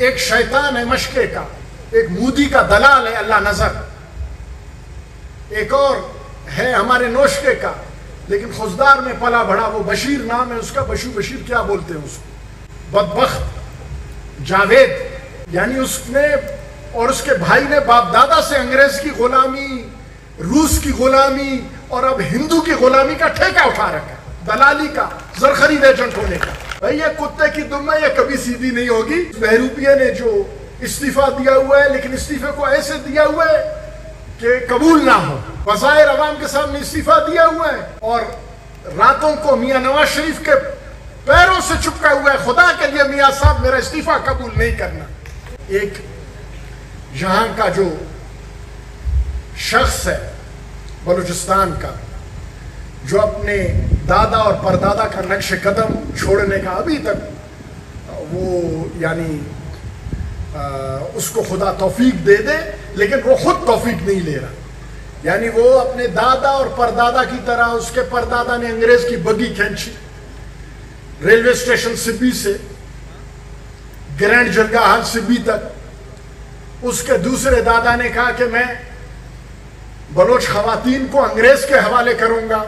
ایک شیطان ہے مشقے کا، ایک مودی کا دلال ہے اللہ نظر، ایک اور ہے ہمارے نوشکے کا لیکن خزدار میں پلا بڑھا، وہ بشیر نام ہے اس کا، بشیر کیا بولتے ہیں اس کو، بدبخت جاوید، یعنی اس نے اور اس کے بھائی نے باپ دادا سے انگریز کی غلامی، روس کی غلامی اور اب ہندو کی غلامی کا ٹھیکہ اٹھا رکھا ہے، دلالی کا، زرخرید ایجنٹ ہونے کا۔ بھئی یہ کتے کی دم ہے، یہ کبھی سیدھی نہیں ہوگی۔ بہروپیے نے جو استعفیٰ دیا ہوا ہے لیکن استعفے کو ایسے دیا ہوا ہے کہ قبول نہ ہو، بظاہر عوام کے سامنے استعفیٰ دیا ہوا ہے اور راتوں کو میاں نواز شریف کے پیروں سے چپکا ہوا ہے، خدا کے لیے میاں صاحب میرا استعفیٰ قبول نہیں کرنا۔ ایک یہاں کا جو شخص ہے بلوچستان کا، جو اپنے دادا اور پردادا کا نقش قدم چھوڑنے کا ابھی تک وہ یعنی اس کو خدا توفیق دے دے لیکن وہ خود توفیق نہیں لے رہا، یعنی وہ اپنے دادا اور پردادا کی طرح، اس کے پردادا نے انگریز کی بگی کھینچی ریلوے اسٹیشن سبی سے گرینڈ جرگہ ہال سبی تک، اس کے دوسرے دادا نے کہا کہ میں بلوچ خواتین کو انگریز کے حوالے کروں گا،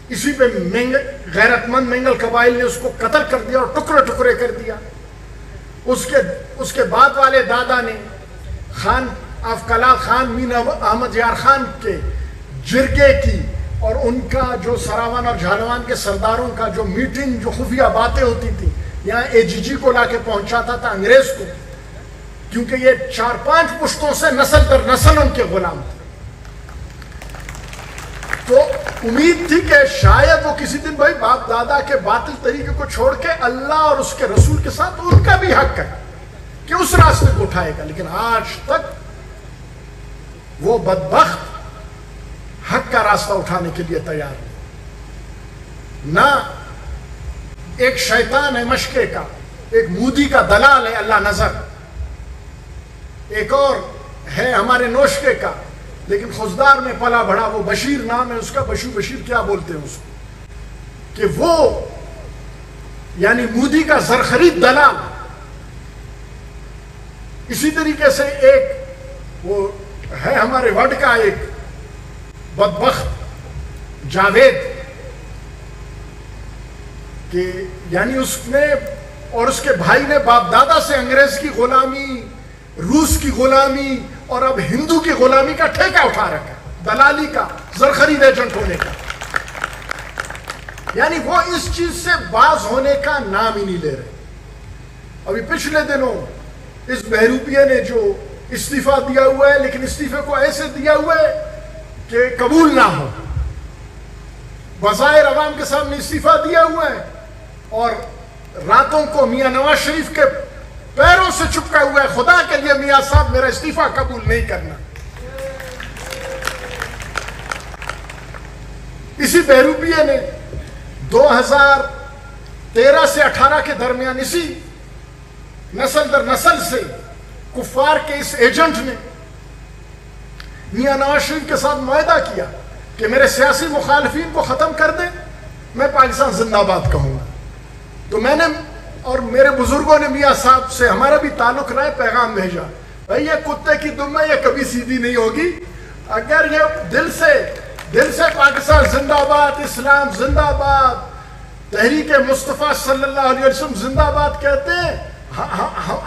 اسی پہ غیرت مند منگل قبائل نے اس کو قتل کر دیا اور ٹکڑے ٹکڑے کر دیا۔ اس کے بعد والے دادا نے خان افکلا خان مین احمد یار خان کے جرگے کی اور ان کا جو سراوان اور جھالوان کے سرداروں کا جو میٹنگ، جو خفیہ باتیں ہوتی تھی، یہاں اے جی جی کو لا کے پہنچاتا تھا انگریز کو، کیونکہ یہ 4-5 پشتوں سے نسل در نسل ان کے غلام تھے۔ تو امید تھی کہ شاید وہ کسی دن بھائی باپ دادا کے باطل طریقے کو چھوڑ کے اللہ اور اس کے رسول کے ساتھ ان کا بھی حق ہے کہ اس راستے کو اٹھائے گا، لیکن آج تک وہ بدبخت حق کا راستہ اٹھانے کے لیے تیار نہیں۔ نہ ایک شیطان ہے مشقے کا، ایک مودی کا دلال ہے اللہ نظر، ایک اور ہے ہمارے نوشکے کا لیکن خزدار میں پلا بڑھا، وہ بشیر نام ہے اس کا، بشیر کیا بولتے ہیں اس کو، کہ وہ یعنی مودی کا زرخرید دلال۔ اسی طریقے سے ایک وہ ہے ہمارے وڈ کا ایک بدبخت جاوید، کہ یعنی اس نے اور اس کے بھائی نے باپ دادا سے انگریز کی غلامی، روس کی غلامی اور اب ہندو کی غلامی کا ٹھیکہ اٹھا رکھا ہے، دلالی کا، زرخرید ایجنٹ ہونے کا، یعنی وہ اس چیز سے باز ہونے کا نام ہی نہیں لے رہے۔ ابھی پچھلے دنوں اس بہروپیے نے جو استعفیٰ دیا ہوا ہے لیکن استعفے کو ایسے دیا ہوا ہے کہ قبول نہ ہو، بظاہر عوام کے سامنے استعفیٰ دیا ہوا ہے اور راتوں کو میاں نواز شریف کے پیروں سے چپکا ہوا ہے، خدا کے لیے میاں صاحب میرا استعفیٰ قبول نہیں کرنا۔ اسی بہروپیے نے 2013 سے 18 کے درمیان اسی نسل در نسل سے کفار کے اس ایجنٹ نے میاں نواز شریف کے ساتھ معاہدہ کیا کہ میرے سیاسی مخالفین کو ختم کر دیں، میں پاکستان زندہ باد کہوں گا۔ تو میں نے اور میرے بزرگوں نے میاں صاحب سے ہمارا بھی تعلق رہا ہے، پیغام بھیجا، بھائی یہ کتے کی دم ہے، یہ کبھی سیدھی نہیں ہوگی۔ اگر یہ دل سے پاکستان زندہ باد، اسلام زندہ باد، تحریک مصطفیٰ صلی اللہ علیہ وسلم زندہ باد کہتے ہیں،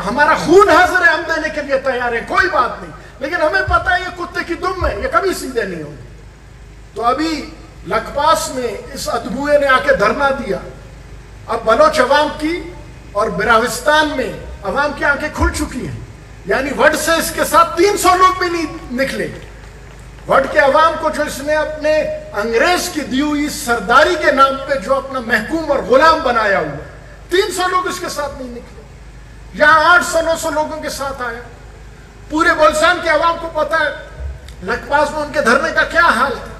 ہمارا خون حاضر ہے، ہم دینے کے لیے تیار ہیں، کوئی بات نہیں، لیکن ہمیں پتہ ہے یہ کتے کی دم ہے، یہ کبھی سیدھے نہیں ہوگی۔ تو ابھی لکپاس میں اس ادبوئے نے آ کے دھرنا دیا، اب بلوچ عوام کی اور براوستان میں عوام کی آنکھیں کھل چکی ہیں، یعنی وڈ سے اس کے ساتھ 300 لوگ بھی نہیں نکلے۔ وڈ کے عوام کو جو اس نے اپنے انگریز کی دی ہوئی سرداری کے نام پہ جو اپنا محکوم اور غلام بنایا ہوا، 300 لوگ اس کے ساتھ نہیں نکلے، یہاں 800-900 لوگوں کے ساتھ آیا۔ پورے بلوچستان کے عوام کو پتا ہے لکپاس میں ان کے دھرنے کا کیا حال تھا۔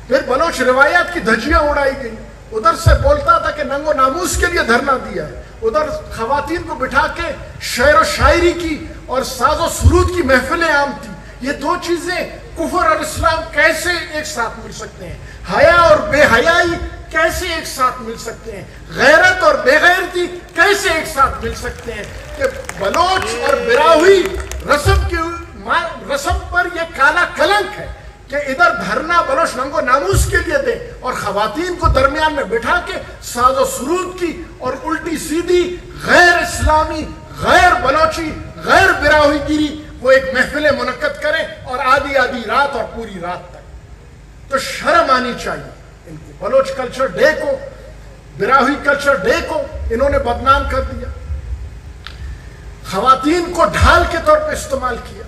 پھر بلوچ روایات کی دھجیاں اڑائی گئی، ادھر سے بولتا تھا کہ ننگ و ناموس کے لیے دھرنا دیا ہے، ادھر خواتین کو بٹھا کے شعر و شاعری کی اور ساز و سرود کی محفلیں عام تھی۔ یہ دو چیزیں کفر اور اسلام کیسے ایک ساتھ مل سکتے ہیں؟ حیا اور بے حیائی کیسے ایک ساتھ مل سکتے ہیں؟ غیرت اور بے غیرتی کیسے ایک ساتھ مل سکتے ہیں؟ کہ بلوچ اور براہوی رسم پر یہ کالا کلنک ہے کہ ادھر دھرنا بلوچ ننگو ناموس کے لیے دے اور خواتین کو درمیان میں بٹھا کے ساز و سرود کی اور الٹی سیدھی غیر اسلامی، غیر بلوچی، غیر براہوی گیری وہ ایک محفل منعقد کریں اور آدھی رات اور پوری رات تک. تو شرم آنی چاہیے ان کو. بلوچ کلچر ڈے کو، براہوی کلچر ڈے کو انہوں نے بدنام کر دیا، خواتین کو ڈھال کے طور پہ استعمال کیا.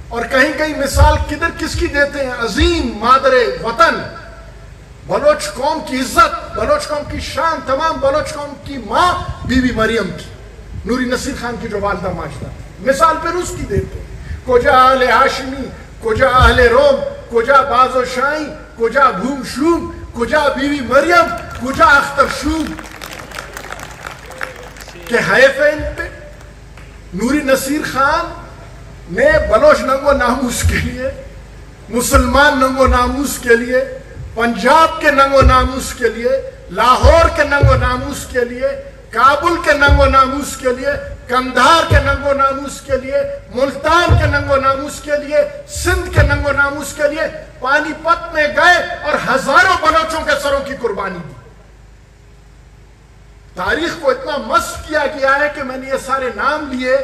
اور کہیں کہیں مثال کدھر کس کی دیتے ہیں؟ عظیم مادر وطن، بلوچ قوم کی عزت، بلوچ قوم کی شان، تمام بلوچ قوم کی ماں بی بی مریم کی، نوری نصیر خان کی جو والدہ ماجدہ تھی، مثال پھر اس کی دیتے ہیں. کجا اہل ہاشمی، کجا اہل روم، کجا باز و شاہی، کجا بھوم شوم، کجا بی بی مریم، کجا اختر شوم. کہ حیف ہے ان پہ. نوری نصیر خان نے بلوچ ننگو ناموس کے لیے، مسلمان ننگو ناموس کے لیے، پنجاب کے ننگو ناموس کے لیے، لاہور کے ننگو ناموس کے لیے، کابل کے ننگو ناموس کے لیے، کندھار کے ننگو ناموس کے لیے، ملتان کے ننگو ناموس کے لیے، سندھ کے ننگو ناموس کے لیے پانی پت میں گئے اور ہزاروں بلوچوں کے سروں کی قربانی دی. تاریخ کو اتنا مسخ کیا گیا ہے کہ میں نے یہ سارے نام لیے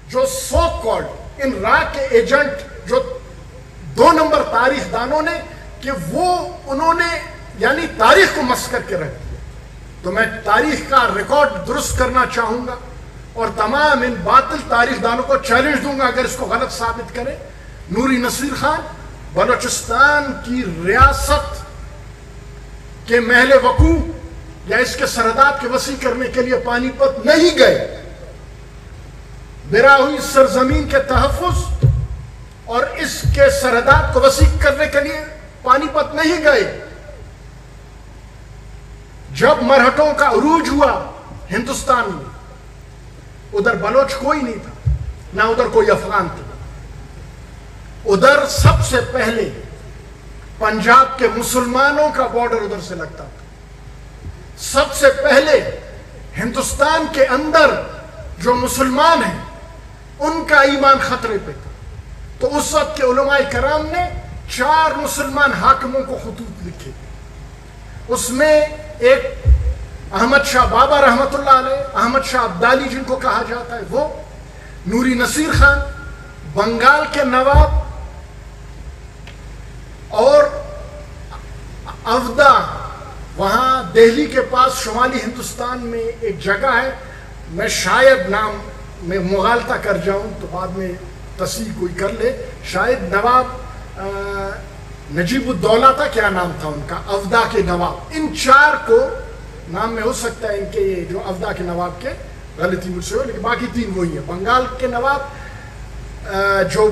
جو سو کالڈ ان را کے ایجنٹ، جو 2 نمبر تاریخ دانوں نے، کہ وہ انہوں نے یعنی تاریخ کو مسخ کر کے رکھ دیا. تو میں تاریخ کا ریکارڈ درست کرنا چاہوں گا اور تمام ان باطل تاریخ دانوں کو چیلنج دوں گا اگر اس کو غلط ثابت کرے. نوری نصیر خان بلوچستان کی ریاست کے محل وقوع یا اس کے سرحدات کے وسیع کرنے کے لیے پانی پت نہیں گئے. براہوی سرزمین کے تحفظ اور اس کے سرحدات کو وسیع کرنے کے لیے پانی پت نہیں گئے. جب مرہٹوں کا عروج ہوا ہندوستان میں، ادھر بلوچ کوئی نہیں تھا، نہ ادھر کوئی افغان تھا. ادھر سب سے پہلے پنجاب کے مسلمانوں کا بارڈر ادھر سے لگتا تھا. سب سے پہلے ہندوستان کے اندر جو مسلمان ہیں ان کا ایمان خطرے پہ تھا. تو اس وقت کے علماء کرام نے 4 مسلمان حاکموں کو خطوط لکھے. اس میں ایک احمد شاہ بابا رحمت اللہ علیہ، احمد شاہ عبدالی جن کو کہا جاتا ہے وہ، نوری نصیر خان، بنگال کے نواب اور افدا. وہاں دہلی کے پاس شمالی ہندوستان میں ایک جگہ ہے، میں شاید نام میں مغالطہ کر جاؤں تو بعد میں تصحیح کوئی کر لے. شاید نواب نجیب الدولہ تھا، کیا نام تھا ان کا، افدا کے نواب. ان 4 کو نام میں ہو سکتا ہے ان کے یہ جو افدا کے نواب کے غلطی مجھ سے ہو، لیکن باقی 3 وہی ہیں. بنگال کے نواب جو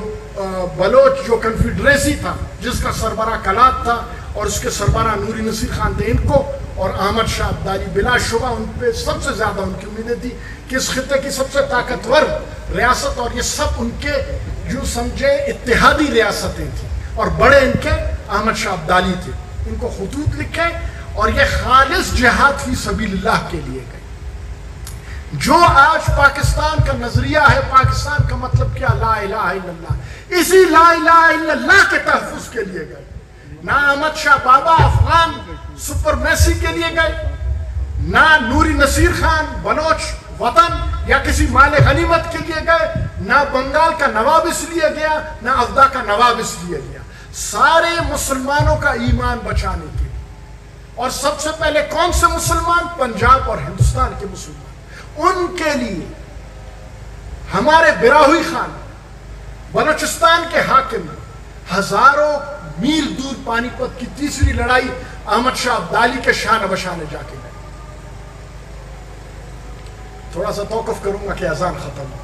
بلوچ جو کنفیڈریسی تھا جس کا سربراہ کلات تھا اور اس کے سربراہ نوری نصیر خان تھے، ان کو، اور احمد شاہ عبدالی. بلا شبہ ان پہ سب سے زیادہ ان کی امیدیں تھی کہ اس خطے کی سب سے طاقتور ریاست، اور یہ سب ان کے جو سمجھے اتحادی ریاستیں تھیں اور بڑے ان کے احمد شاہ عبدالی تھے. ان کو خطوط لکھے اور یہ خالص جہاد فی سبیل اللہ کے لیے گئے. جو آج پاکستان کا نظریہ ہے، پاکستان کا مطلب کیا؟ لا الہ الا اللہ. اسی لا الہ الا اللہ کے تحفظ کے لیے گئے. نہ احمد شاہ بابا افغان سپرمیسی کے لیے گئے، نہ نوری نصیر خان بلوچ وطن یا کسی مال غنیمت کے لیے گئے، نہ بنگال کا نواب اس لیے گیا، نہ افدا کا نواب اس لیے گیا. سارے مسلمانوں کا ایمان بچانے کے لیے. اور سب سے پہلے کون سے مسلمان؟ پنجاب اور ہندوستان کے مسلمان. ان کے لیے ہمارے براہوی خان بلوچستان کے حاکم ہزاروں میل دور پانی پت کی تیسری لڑائی احمد شاہ عبدالی کے شان بشانے جا کے گئے. تھوڑا سا توقف کروں گا کہ اذان ختم ہو.